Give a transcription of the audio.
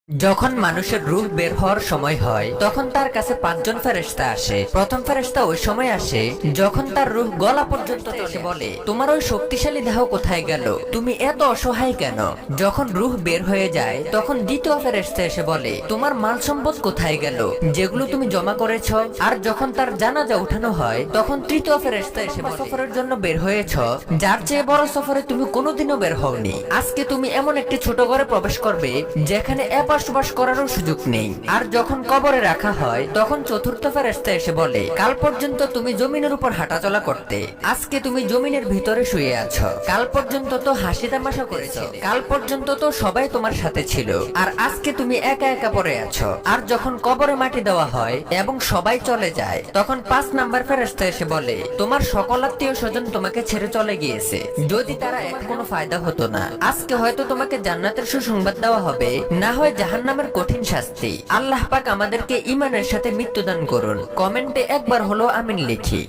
যখন মানুষের রূহ বের হওয়ার সময় হয় তখন তার কাছে পাঁচজন ফেরেশতা আসে। প্রথম ফেরেশতা ওই সময় আসে যখন তার রূহ গলা পর্যন্ত এসে বলে, তোমার ওই শক্তিশালী দেহ কোথায় গেল, তুমি এত অসহায় কেন? যখন রূহ বের হয়ে যায় তখন দ্বিতীয় ফেরেশতা এসে বলে, তোমার মাল সম্পদ কোথায় গেল যেগুলো তুমি জমা করেছ? আর যখন তার জানাজা উঠানো হয় তখন তৃতীয় ফেরেশতা এসে বলে, সফরের জন্য বের হয়েছ, যার চেয়ে বড় সফরে তুমি কোনোদিনও বের হওনি। আজকে তুমি এমন একটি ছোট ঘরে প্রবেশ করবে যেখানে বসবাস করারও সুযোগ নেই। আর যখন কবরে রাখা হয় তখন চতুর্থ ফেরেশতা এসে বলে, কাল পর্যন্ত তুমি জমিনের উপর হাঁটাচলা করতে, আজকে তুমি জমিনের ভিতরে শুয়ে আছো। কাল পর্যন্ত তো হাসি তামাশা করেছো, কাল পর্যন্ত তো সবাই তোমার সাথে ছিল, আর আজকে তুমি একা একা পড়ে আছো। আর যখন কবরে মাটি দেওয়া হয় এবং সবাই চলে যায় তখন 5 নাম্বার ফেরেশতা এসে বলে, তোমার সকল আত্মীয় স্বজন তোমাকে ছেড়ে চলে গিয়েছে, যদি তারা এক কোনো ফায়দা হতো না, আজকে হয়তো তোমাকে জান্নাতের সুসংবাদ দেওয়া হবে, না হয় জাহান্নামের কঠিন শাস্তি। আল্লাহ পাক আমাদেরকে ঈমানের সাথে মৃত্যুদান করুন। কমেন্টে একবার হলো আমিন লিখি।